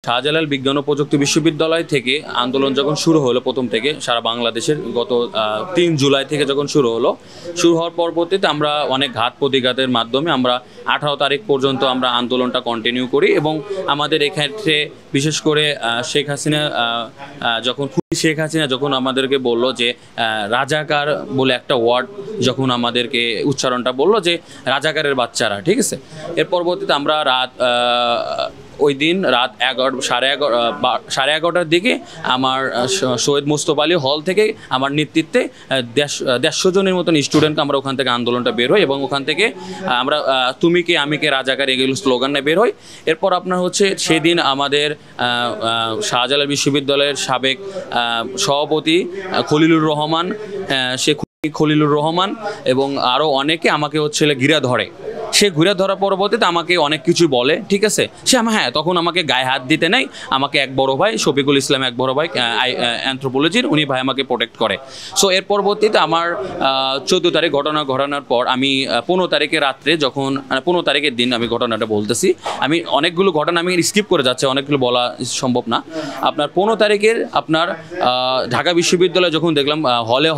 শাহজালাল বিজ্ঞান ও প্রযুক্তি বিশ্ববিদ্যালয় থেকে আন্দোলন যখন শুরু হলো প্রথম থেকে সারা বাংলাদেশের গত 3 জুলাই থেকে যখন শুরু হওয়ার পরবর্তীতে আমরা অনেক ঘাত প্রতিঘাতের মাধ্যমে আমরা 18 তারিখ পর্যন্ত আমরা আন্দোলনটা কন্টিনিউ করি এবং আমাদের এক্ষেত্রে বিশেষ করে শেখ হাসিনা যখন আমাদেরকে বলল যে রাজাকার বলে একটা ওয়ার্ড যখন আমাদেরকে উচ্চারণটা বলল যে রাজাকারের বাচ্চারা, ঠিক আছে। এর পরবর্তীতে আমরা ওই দিন রাত 11:30 দিকে আমার শহীদ মোস্তফা আলী হল থেকে আমার নেতৃত্বে 150 জনের মতন স্টুডেন্টকে আমরা ওখান থেকে আন্দোলনটা বের হই এবং ওখান থেকে আমরা তুমি কে আমি কে রাজাকার এগুলো স্লোগান নিয়ে বের হই। এরপর আপনার হচ্ছে সেদিন আমাদের শাহজালাল বিশ্ববিদ্যালয়ের সাবেক সভাপতি খলিলুর রহমান এবং আরও অনেকে আমাকে হচ্ছে ঘিরে ধরে। সে ঘুরে ধরার পরবর্তীতে আমাকে অনেক কিছু বলে, ঠিক আছে। তখন আমাকে গায়ে হাত দিতে নেই, আমাকে এক বড় ভাই শফিকুল ইসলাম, এক বড় ভাই অ্যানথ্রোপোলজির, উনি ভাই আমাকে প্রোটেক্ট করে। সো এর পরবর্তীতে আমার 14 তারিখ ঘটনা ঘটানোর পর আমি 15 তারিখে রাত্রে যখন 15 তারিখের দিন আমি ঘটনাটা বলতেছি, আমি অনেকগুলো ঘটনা আমি স্কিপ করে যাচ্ছি, অনেকগুলো বলা সম্ভব না। আপনার 15 তারিখের আপনার ঢাকা বিশ্ববিদ্যালয়ে যখন দেখলাম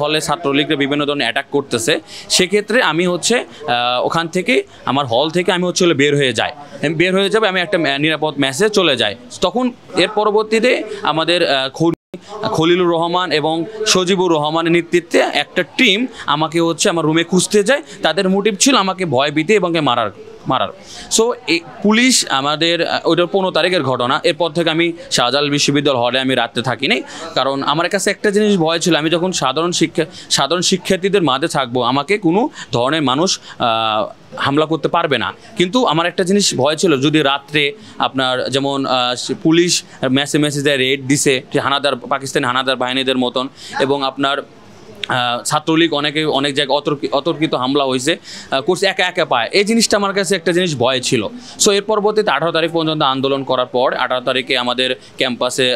হলে ছাত্রলীগরা বিভিন্ন ধরনের অ্যাটাক করতেছে, সেক্ষেত্রে আমি হচ্ছে ওখান থেকে আমার হল থেকে আমি হচ্ছে বের হয়ে যাবে, আমি একটা নিরাপদ মেসে চলে যাই। তখন এর পরবর্তীতে আমাদের খলিলুর রহমান এবং সজিবুর রহমানের নেতৃত্বে একটা টিম আমাকে হচ্ছে আমার রুমে খুঁজতে যায়। তাদের মোটিভ ছিল আমাকে ভয় ভীতি এবং মারার। সো পুলিশ আমাদের ওইটার 15 তারিখের ঘটনা। এরপর থেকে আমি শাহজালাল বিশ্ববিদ্যালয় হলে আমি রাত্রে থাকিনি, কারণ আমার কাছে একটা জিনিস ভয় ছিল, আমি যখন সাধারণ শিক্ষার্থীদের মাঝে থাকবো আমাকে কোনো ধরনের মানুষ হামলা করতে পারবে না। কিন্তু আমার একটা জিনিস ভয় ছিল, যদি রাত্রে আপনার যেমন পুলিশ মেসে দেয়, রেড দিছে পাকিস্তানি হানাদার বাহিনীদের মতন, এবং আপনার ছাত্রলীগ অনেক জায়গায় অতর্কিত হামলা হয়েছে করছে একা পায়, এই জিনিসটা আমার কাছে একটা জিনিস ভয় ছিল। সো এর পরবর্তীতে 18 তারিখ পর্যন্ত আন্দোলন করার পর 18 তারিখে আমাদের ক্যাম্পাসে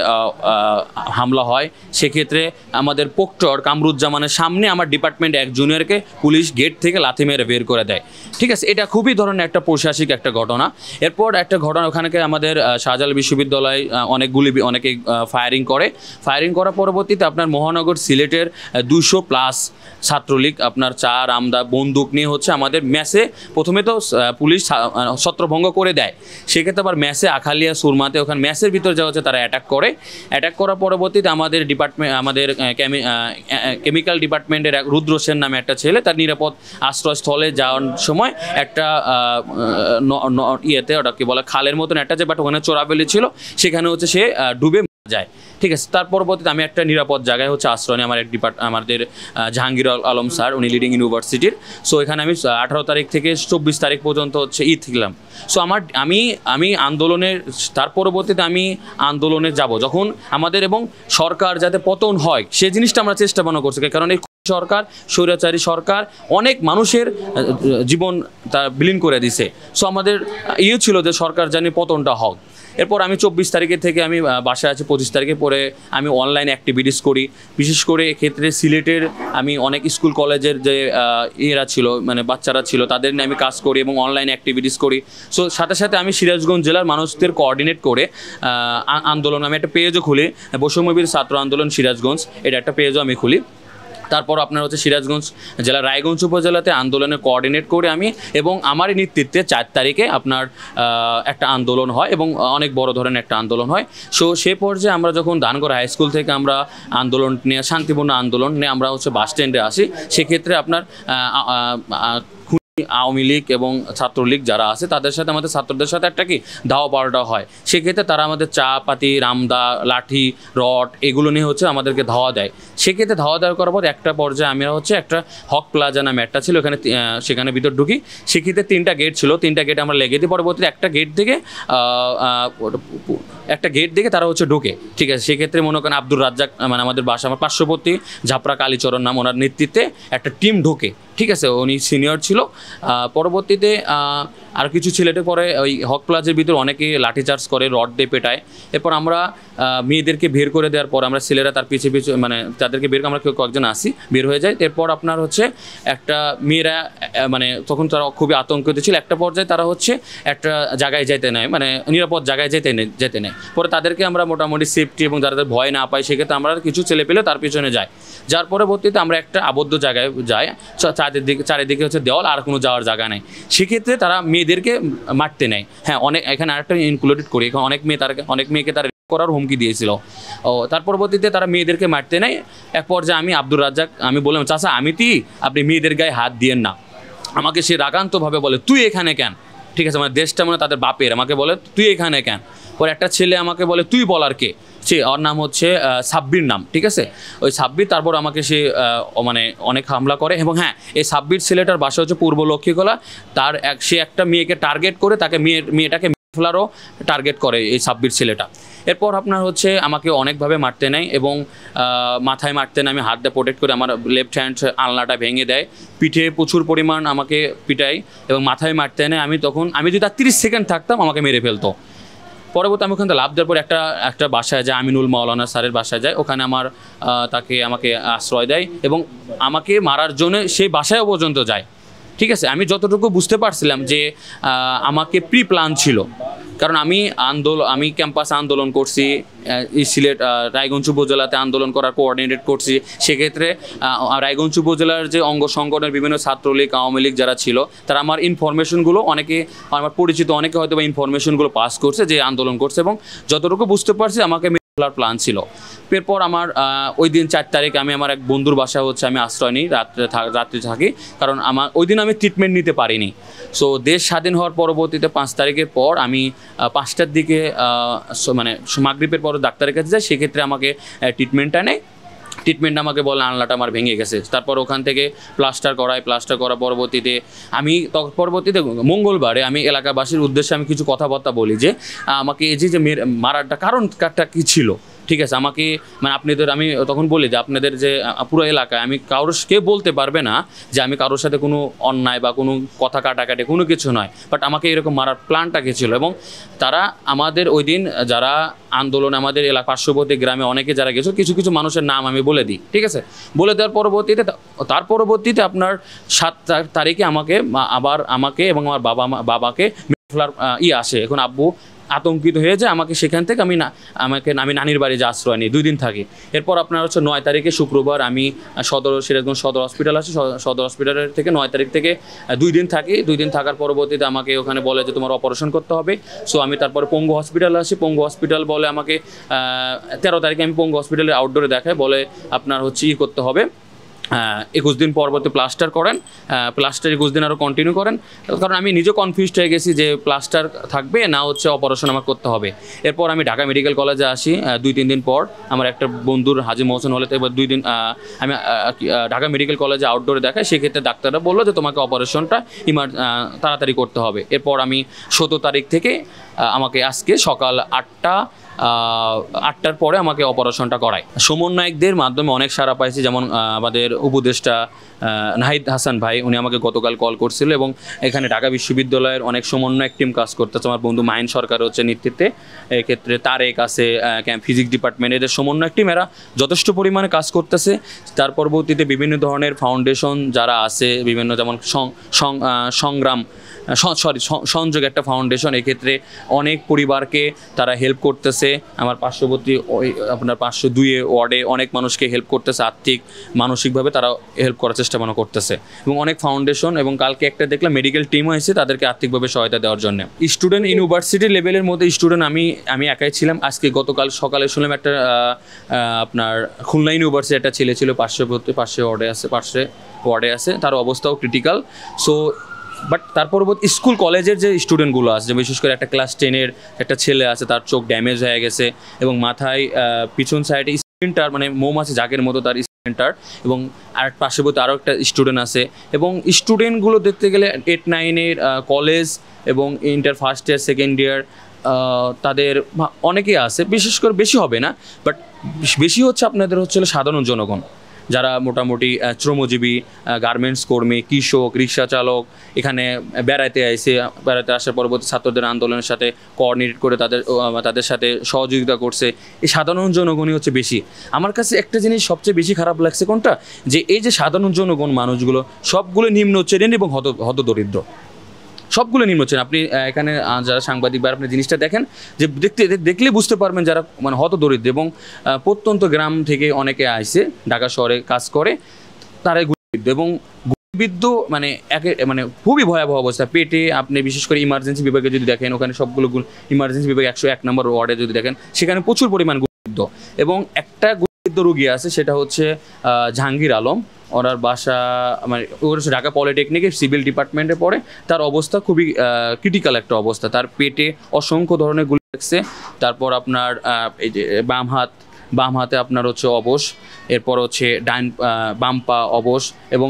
হামলা হয়। সেক্ষেত্রে আমাদের প্রক্টর কামরুজ্জামানের সামনে আমার ডিপার্টমেন্টে এক জুনিয়রকে পুলিশ গেট থেকে লাথি মেরে বের করে দেয়, ঠিক আছে। এটা খুবই ধরনের একটা প্রশাসনিক একটা ঘটনা। এরপর একটা ঘটনা, ওখানে আমাদের শাহজালাল বিশ্ববিদ্যালয় অনেকে ফায়ারিং করার পরবর্তীতে আপনার মহানগর সিলেটের 200+ ছাত্রলীগ আপনার চার আমদা বন্দুক নিয়ে হচ্ছে আমাদের মেসে, প্রথমে তো পুলিশ ছত্রভঙ্গ করে দেয়, সেক্ষেত্রে আবার মেসে আখালিয়া সুরমাতে ওখানে মেসের ভিতর যা হচ্ছে তারা অ্যাটাক করার পরবর্তীতে আমাদের কেমিক্যাল ডিপার্টমেন্টের রুদ্র সেন নামে একটা ছেলে তার নিরাপদ আশ্রয়স্থলে যাওয়ার সময় একটা ওটাকে বলে খালের মতন একটা যে, বাট ওখানে চোরাবেলি ছিল, সেখানে হচ্ছে সে ডুবে যায়, ঠিক আছে। তার পরবর্তীতে আমি একটা নিরাপদ জায়গায় হচ্ছে আশ্রয় নিই, আমাদের জাহাঙ্গীর আলম স্যার, উনি লিডিং ইউনিভার্সিটির। সো এখানে আমি 18 তারিখ থেকে 24 তারিখ পর্যন্ত হচ্ছে থাকলাম। সো আমি আন্দোলনের, তার পরবর্তীতে আমি আন্দোলনে যাব যখন আমাদের, এবং সরকার যাতে পতন হয় সে জিনিসটা আমরা চেষ্টা করছি, কারণ এই সরকার স্বৈরাচারী সরকার অনেক মানুষের জীবন তার বিলীন করে দিছে। সো আমাদের ছিল যে সরকার জানি পতনটা হোক। এরপর আমি 24 তারিখের থেকে আমি বাসায় আছি, 25 তারিখে পরে আমি অনলাইন অ্যাক্টিভিটিস করি। বিশেষ করে এক্ষেত্রে সিলেটের আমি অনেক স্কুল কলেজের যে ছিল, মানে বাচ্চারা ছিল, তাদের নিয়ে আমি কাজ করি এবং অনলাইন অ্যাক্টিভিটিস করি। সো সাথে আমি সিরাজগঞ্জ জেলার মানুষদের কোঅর্ডিনেট করে আন্দোলন, আমি একটা পেজও খুলি, বৈষম্যবিরোধী ছাত্র আন্দোলন সিরাজগঞ্জ, এটা একটা পেজও আমি খুলি। তারপর আপনার হচ্ছে সিরাজগঞ্জ জেলা রায়গঞ্জ উপজেলাতে আন্দোলনে কোঅর্ডিনেট করে আমি, এবং আমারই নেতৃত্বে 4 তারিখে আপনার একটা আন্দোলন হয় এবং অনেক বড় ধরনের একটা আন্দোলন হয়। সো সে পর্যায়ে আমরা যখন ধানগড় হাই স্কুল থেকে আমরা আন্দোলন নিয়ে, শান্তিপূর্ণ আন্দোলন নিয়ে আমরা হচ্ছে বাস স্ট্যান্ডে আসি, সেক্ষেত্রে আপনার আওয়ামী লীগ এবং ছাত্রলীগ যারা আছে তাদের সাথে আমাদের ছাত্রদের সাথে একটা কি ধাওয়া পাল্টা হয়। সেক্ষেত্রে তারা আমাদের চা পাতি, রামদা, লাঠি, রড এগুলো নিয়ে হচ্ছে আমাদেরকে ধাওয়া দেয়। সেক্ষেত্রে ধাওয়া দেওয়ার করার পর একটা পর্যায়ে আমরা হচ্ছে একটা হক প্লাজা নামে একটা ছিল, সেখানে ভিতর ঢুকি। সেক্ষেত্রে 3টা গেট ছিল, 3টা গেট আমরা লেগে দিই। পরবর্তীতে একটা গেট থেকে তারা হচ্ছে ঢোকে, ঠিক আছে। সেক্ষেত্রে মনে করেন আব্দুর রাজ্জাক, মানে আমাদের বাসা, আমার পার্শ্ববর্তী ঝাপড়া কালীচরণ নাম, ওনার নেতৃত্বে একটা টিম ঢোকে, ঠিক আছে, উনি সিনিয়র ছিল। পরবর্তীতে আর কিছু ছেলেটে পরে ওই হক প্লাজের ভিতর অনেকে লাঠিচার্জ করে, রড দিয়ে পেটায়। এরপর আমরা মেয়েদেরকে বের করে দেওয়ার পর আমরা ছেলেরা তার পিছিয়ে পিছিয়ে মানে তাদেরকে বের করে আমরা কয়েকজন আসি, বের হয়ে যায়। এরপর আপনার হচ্ছে একটা মেয়েরা মানে তখন তারা খুবই আতঙ্কিত ছিল। একটা পর্যায়ে তারা হচ্ছে একটা জায়গায় যেতে নেয়, মানে নিরাপদ জায়গায় যেতে নেয়। পরে তাদেরকে আমরা মোটামুটি সেফটি এবং যারা ভয় না পাই সেক্ষেত্রে আমরা কিছু ছেলে পেলে তার পিছনে যাই। যার পরবর্তীতে আমরা একটা আবদ্ধ জায়গায় যাই, চারিদিকে হচ্ছে দেওয়াল, আর কোনো যাওয়ার জায়গা নেই। সেক্ষেত্রে তারা মেয়েদেরকে মারতে নেয়। হ্যাঁ, এখানে আরেকটা ইনক্লুডেড করি, এখন অনেক মেয়েকে তারা করার হুমকি দিয়েছিল। তার পরবর্তীতে তারা মেয়েদেরকে মারতে নেয়। এক পর্যায়ে আমি আব্দুর রাজ্জাক আমি বললাম, চাচা আপনি মেয়েদের গায়ে হাত দিয়েন না। আমাকে সে রাগান্তভাবে বলে, তুই এখানে কেন? ঠিক আছে, মানে দেশটা মানে তাদের বাপের, আমাকে বলে তুই এখানে কেন? পরে একটা ছেলে আমাকে বলে, তুই বলার কে? সে ওর নাম হচ্ছে সাব্বির নাম, ঠিক আছে, ওই সাব্বির। তারপর আমাকে সে মানে অনেক হামলা করে। এবং হ্যাঁ, এই সাব্বির ছেলেটার বাসা হচ্ছে পূর্ব লক্ষ্মীগোলা। সে একটা মেয়েকে টার্গেট করে তাকে মেয়েটাকে ফেলারও টার্গেট করে এই সাব্বির ছেলেটা। এরপর আপনার হচ্ছে আমাকে অনেকভাবে মারতে নেয় এবং মাথায় মারতে নেয়। আমি হাত দিয়ে প্রোটেক্ট করে আমার লেফট হ্যান্ড আলনাটা ভেঙে দেয়, পিঠে প্রচুর পরিমাণ আমাকে পিটাই এবং মাথায় মারতে নেয়। আমি যদি তার 30 সেকেন্ড থাকতাম আমাকে মেরে ফেলতো। পরবর্তী আমি ওখানে লাভ দেওয়ার পর একটা বাসায় যায়, আমিনুল মাওলানা স্যারের বাসায় যায়। ওখানে আমাকে আশ্রয় দেয় এবং আমাকে মারার জন্য সেই বাসায়ও পর্যন্ত যায়। ঠিক আছে, আমি যতটুকু বুঝতে পারছিলাম যে আমাকে প্রি প্ল্যান ছিল, কারণ আমি ক্যাম্পাসে আন্দোলন করছি, সিলেট রায়গঞ্জ উপজেলাতে আন্দোলন করার কোঅর্ডিনেট করছি। সেক্ষেত্রে রায়গঞ্জ উপজেলার যে অঙ্গ সংগঠনের বিভিন্ন ছাত্রলীগ, আওয়ামী লীগ যারা ছিল, তারা আমার ইনফরমেশনগুলো আমার পরিচিত অনেকে হয়তো বা ইনফরমেশনগুলো পাস করছে যে আন্দোলন করছে, এবং যতটুকু বুঝতে পারছি আমাকে মেরে প্ল্যান ছিল। এরপর আমার ওই দিন 4 তারিখ আমি আমার এক বন্ধুর বাসা হচ্ছে আমি আশ্রয় নিই, রাত্রে থাকি, কারণ ওই দিন আমি ট্রিটমেন্ট নিতে পারিনি। সো দেশ স্বাধীন হওয়ার পরবর্তীতে 5 তারিখের পর আমি 5টার দিকে মানে মাগরিবের পর ডাক্তারের কাছে যাই। সেক্ষেত্রে আমাকে ট্রিটমেন্টটা নেয়। ট্রিটমেন্ট আমাকে বলে আনলাটা আমার ভেঙে গেছে। তারপর ওখান থেকে প্লাস্টার করার পরবর্তীতে পরবর্তীতে মঙ্গলবারে আমি এলাকাবাসীর উদ্দেশ্যে আমি কিছু কথাবার্তা বলি যে আমাকে এই যে মারাটা কারণটা কী ছিল। ঠিক আছে, আমাকে মানে আমি তখন বলি যে আপনাদের যে পুরো এলাকায় আমি কেউ বলতে পারবে না যে আমি কারোর সাথে কোনো অন্যায় বা কোনো কথা কাটাকাটি কোনো কিছু নয়, বাট আমাকে এরকম মারার প্ল্যানটা কে ছিল। এবং তারা আমাদের ওই দিন যারা আন্দোলনে আমাদের এলাকা পার্শ্ববর্তী গ্রামে অনেকে যারা গেছিল, কিছু কিছু মানুষের নাম আমি বলে দিই। ঠিক আছে, বলে দেওয়ার পরবর্তীতে আপনার 7 তারিখে আমাকে এবং আমার বাবাকে ফেলার আসে। এখন আব্বু আতঙ্কিত হয়ে যায়, আমাকে সেখান থেকে আমি নানির বাড়ি যে আশ্রয় নিই, 2 দিন থাকি। এরপর আপনার হচ্ছে 9 তারিখে শুক্রবার আমি সিরাজগঞ্জ সদর হসপিটাল আসি। সদর হসপিটালের থেকে 9 তারিখ থেকে 2 দিন থাকি। 2 দিন থাকার পরবর্তীতে আমাকে ওখানে বলে যে তোমার অপারেশন করতে হবে। সো আমি তারপরে পঙ্গু হসপিটালে আসি। পঙ্গু হসপিটাল বলে আমাকে 13 তারিখে আমি পঙ্গু হসপিটালের আউটডোরে দেখাই, বলে আপনার হচ্ছে করতে হবে 21 দিন পরবর্তী প্লাস্টার করেন, প্লাস্টার 21 দিন আরও কন্টিনিউ করেন। কারণ আমি নিজে কনফিউজড হয়ে গেছি যে প্লাস্টার থাকবে না হচ্ছে অপারেশন আমার করতে হবে। এরপর আমি ঢাকা মেডিকেল কলেজে আসি। 2-3 দিন পর আমার একটা বন্ধুর হাজী মোহসেন হলে, এবার 2 দিন আমি ঢাকা মেডিকেল কলেজে আউটডোরে দেখাই। সেক্ষেত্রে ডাক্তাররা বললো যে তোমাকে অপারেশনটা তাড়াতাড়ি করতে হবে। এরপর আমি 17 তারিখ থেকে আমাকে আজকে সকাল 8টার পরে আমাকে অপারেশনটা করায়। সমন্বয়কদের মাধ্যমে অনেক সাড়া পাইছি, যেমন আমাদের উপদেষ্টা নাহিদ হাসান ভাই, উনি আমাকে গতকাল কল করছিল। এবং এখানে ঢাকা বিশ্ববিদ্যালয়ের অনেক সমন্বয়ক টিম কাজ করতেছে। আমার বন্ধু মাহিন সরকার হচ্ছে নেতৃত্বে, এক্ষেত্রে তারেক আছে ফিজিক্স ডিপার্টমেন্ট, এদের সমন্বয়ক টিম, এরা যথেষ্ট পরিমাণে কাজ করতেছে। তার পরবর্তীতে বিভিন্ন ধরনের ফাউন্ডেশন যারা আছে, বিভিন্ন যেমন সংযোগ একটা ফাউন্ডেশন, এক্ষেত্রে অনেক পরিবারকে তারা হেল্প করতেছে। আমার পার্শ্ববর্তী আপনার 502 ওয়ার্ডে অনেক মানুষকে হেল্প করতেছে, আর্থিক মানসিকভাবে তারা হেল্প করার চেষ্টা করতেছে। এবং অনেক ফাউন্ডেশন, এবং কালকে একটা দেখলাম মেডিকেল টিমও এসেছে তাদেরকে আর্থিকভাবে সহায়তা দেওয়ার জন্য। স্টুডেন্ট ইউনিভার্সিটি লেভেলের মধ্যে স্টুডেন্ট আমি একাই ছিলাম। আজকে গতকাল সকালে শুনলাম একটা আপনার খুলনা ইউনিভার্সিটি একটা ছেলে ছিল, পাশে ওয়ার্ডে আছে, তার অবস্থাও ক্রিটিক্যাল। সো বাট তার পরবর্তী স্কুল কলেজের যে স্টুডেন্টগুলো আছে, বিশেষ করে একটা ক্লাস 10-এর একটা ছেলে আছে, তার চোখ ড্যামেজ হয়ে গেছে এবং মাথায় পিছন সাইডে স্প্লিন্টার, মানে মৌমাছি জাগের মতো তার স্প্লিন্টার, এবং আর পার্শ্ববর্তী আরও একটা স্টুডেন্ট আছে। এবং স্টুডেন্টগুলো দেখতে গেলে 8-9-এর কলেজ এবং inter first year second year তাদের অনেকেই আছে, বিশেষ করে বেশি হবে না, বাট বেশি হচ্ছে আপনাদের হচ্ছে সাধারণ জনগণ। যারা মোটামুটি শ্রমজীবী, গার্মেন্টস কর্মী, কৃষক, রিক্সা চালক এখানে বেড়াতে আসার পরবর্তী ছাত্রদের আন্দোলনের সাথে কোঅর্ডিনেট করে তাদের সাথে সহযোগিতা করছে। এই সাধারণ জনগণই হচ্ছে বেশি। আমার কাছে একটা জিনিস সবচেয়ে বেশি খারাপ লাগছে কোনটা, যে এই যে সাধারণ জনগণ মানুষগুলো সবগুলো নিম্ন শ্রেণীর এবং হতদরিদ্র, সবগুলো নিম্ন শ্রেণী। আপনি এখানে যারা সাংবাদিক বা আপনি জিনিসটা দেখেন, যে দেখলে বুঝতে পারবেন যারা মানে হতদরিদ্র এবং প্রত্যন্ত গ্রাম থেকে অনেকে আসে ঢাকা শহরে কাজ করে, তারাই গুলিবিদ্ধ এবং গুলিবিদ্ধ মানে মানে খুবই ভয়াবহ অবস্থা। পেটে আপনি বিশেষ করে ইমার্জেন্সি বিভাগে যদি দেখেন, ওখানে সবগুলো ইমার্জেন্সি বিভাগে 101 নম্বর ওয়ার্ডে যদি দেখেন, সেখানে প্রচুর পরিমাণ গুলিবিদ্ধ। এবং একটা গুলিবিদ্ধ রোগী আছে, সেটা হচ্ছে জাহাঙ্গীর আলম। ওনার বাসা মানে ওর ঢাকা পলিটেকনিকের সিভিল ডিপার্টমেন্টে পড়ে। তার অবস্থা খুবই ক্রিটিক্যাল একটা অবস্থা। তার পেটে অসংখ্য ধরনের গুলি লাগছে। তারপর আপনার এই যে বাম হাতে আপনার হচ্ছে অবশ, এরপর হচ্ছে বাম পা অবশ এবং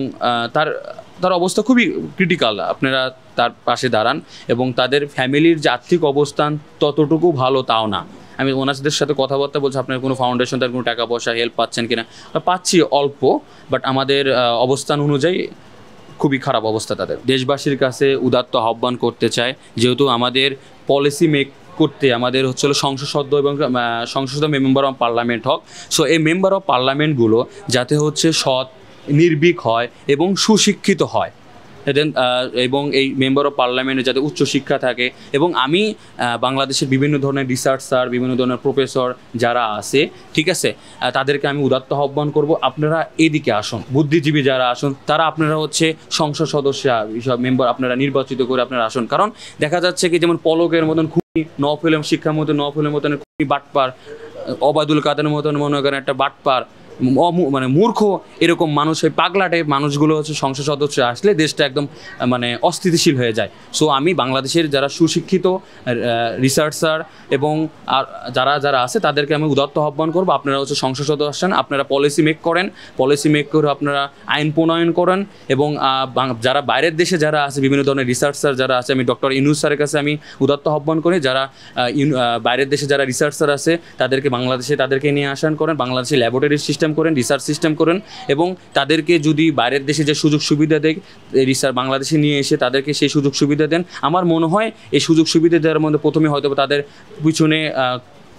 তার অবস্থা খুবই ক্রিটিক্যাল। আপনারা তার পাশে দাঁড়ান এবং তাদের ফ্যামিলির যে আর্থিক অবস্থান ততটুকু ভালো তাও না। আমি ওনাদের সাথে কথাবার্তা বলছি, আপনার কোনো ফাউন্ডেশন, তার কোনো টাকা পয়সা হেল্প পাচ্ছেন কিনা? পাচ্ছি অল্প, বাট আমাদের অবস্থান অনুযায়ী খুবই খারাপ অবস্থা তাদের। দেশবাসীর কাছে উদাত্ত আহ্বান করতে চায়, যেহেতু আমাদের পলিসি মেক করতে আমাদের হচ্ছে সংসদ সদস্য এবং সংসদ মেম্বার অফ পার্লামেন্ট হোক। সো এই মেম্বার অফ পার্লামেন্টগুলো যাতে হচ্ছে সৎ, নির্ভীক হয় এবং সুশিক্ষিত হয়, এবং এই মেম্বার অফ পার্লামেন্টে যাতে উচ্চশিক্ষা থাকে। এবং আমি বাংলাদেশের বিভিন্ন ধরনের রিসার্চার, বিভিন্ন ধরনের প্রফেসর যারা আছে, ঠিক আছে, তাদেরকে আমি উদাত্ত আহ্বান করব, আপনারা এদিকে আসুন। বুদ্ধিজীবী যারা আসুন, তারা আপনারা হচ্ছে সংসদ সদস্য সব মেম্বার আপনারা নির্বাচিত করে আপনারা আসুন। কারণ দেখা যাচ্ছে কি, যেমন পলকের মতন খুবই নফেলের শিক্ষার মতন নফেলের মতন খুবই বাটপার, ওবায়দুল কাদের মতন মনে করেন একটা বাটপার মানে মূর্খ, এরকম মানুষ, ওই পাগলাটে মানুষগুলো হচ্ছে সংসদ সদস্য আসলে দেশটা একদম মানে অস্থিতিশীল হয়ে যায়। সো আমি বাংলাদেশের যারা সুশিক্ষিত রিসার্চার এবং যারা আছে তাদেরকে আমি উদাত্ত আহ্বান করবো, আপনারা হচ্ছে সংসদ সদস্য আসেন, আপনারা পলিসি মেক করে আপনারা আইন প্রণয়ন করেন। এবং যারা বাইরের দেশে যারা আছে, বিভিন্ন ধরনের রিসার্চার যারা আছে, আমি ডক্টর ইউনূস স্যারের কাছে আমি উদাত্ত আহ্বান করি, যারা বাইরের দেশে যারা রিসার্চার আছে তাদেরকে নিয়ে আসান করেন, বাংলাদেশে ল্যাবরেটরি সিস্টেম করেন, রিসার্চ সিস্টেম করেন। এবং তাদেরকে যদি বাইরের দেশে যে সুযোগ সুবিধা দেয়, বাংলাদেশে নিয়ে এসে তাদেরকে সেই সুযোগ সুবিধা দেন। আমার মনে হয় এই সুযোগ সুবিধা দেওয়ার মধ্যে প্রথমে হয়তো তাদের পিছনে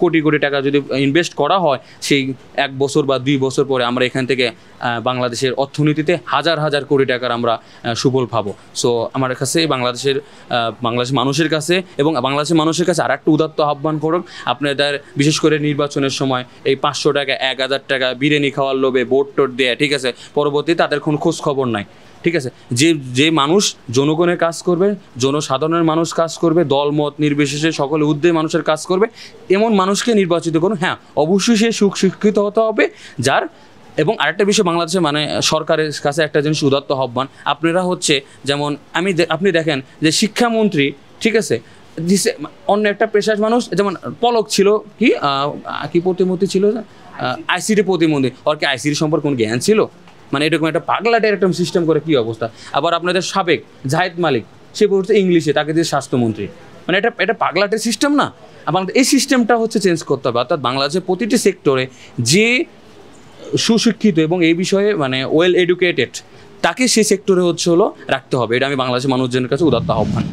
কোটি কোটি টাকা যদি ইনভেস্ট করা হয়, সেই 1 বছর বা 2 বছর পরে আমরা এখান থেকে বাংলাদেশের অর্থনীতিতে হাজার হাজার কোটি টাকার আমরা সুফল পাবো। সো আমার কাছে বাংলাদেশের মানুষের কাছে এবং বাংলাদেশের মানুষের কাছে আর একটা উদাত্ত আহ্বান করুন, আপনাদের বিশেষ করে নির্বাচনের সময় এই 500 টাকা 1000 টাকা বিরিয়ানি খাওয়ার লোভে ভোট দেয়, ঠিক আছে, পরবর্তীতে তাদের কোনো খোঁজ খবর নাই। ঠিক আছে, যে মানুষ জনগণের কাজ করবে, জনসাধারণের মানুষ কাজ করবে, দলমত নির্বিশেষে সকলে ঊর্ধ্বে মানুষের কাজ করবে, এমন মানুষকে নির্বাচিত করুন। হ্যাঁ, অবশ্যই সে সুশিক্ষিত হতে হবে যার। এবং আরেকটা বিষয়, বাংলাদেশে মানে সরকারের কাছে একটা জিনিস উদাত্ত আহ্বান, আপনারা হচ্ছে যেমন আপনি দেখেন যে শিক্ষামন্ত্রী, ঠিক আছে, অন্য একটা পেশার মানুষ, যেমন পলক ছিল কি প্রতিমন্ত্রী ছিল, আইসিটি প্রতিমন্ত্রী, ওর কি আইসিটি সম্পর্কে কোনো জ্ঞান ছিল? মানে এরকম একটা পাগলাটের একটা সিস্টেম করে কী অবস্থা। আবার আপনাদের সাবেক জাহিদ মালিক, সে পড়ছে ইংলিশে, তাকে দিয়ে স্বাস্থ্যমন্ত্রী। মানে এটা পাগলাটের সিস্টেম না? আমাদের এই সিস্টেমটা হচ্ছে চেঞ্জ করতে হবে। অর্থাৎ বাংলাদেশের প্রতিটি সেক্টরে যে সুশিক্ষিত এবং এই বিষয়ে মানে ওয়েল এডুকেটেড, তাকে সেই সেক্টরে রাখতে হবে। এটা আমি বাংলাদেশের মানুষজনের কাছে উদাত্ত আহ্বান।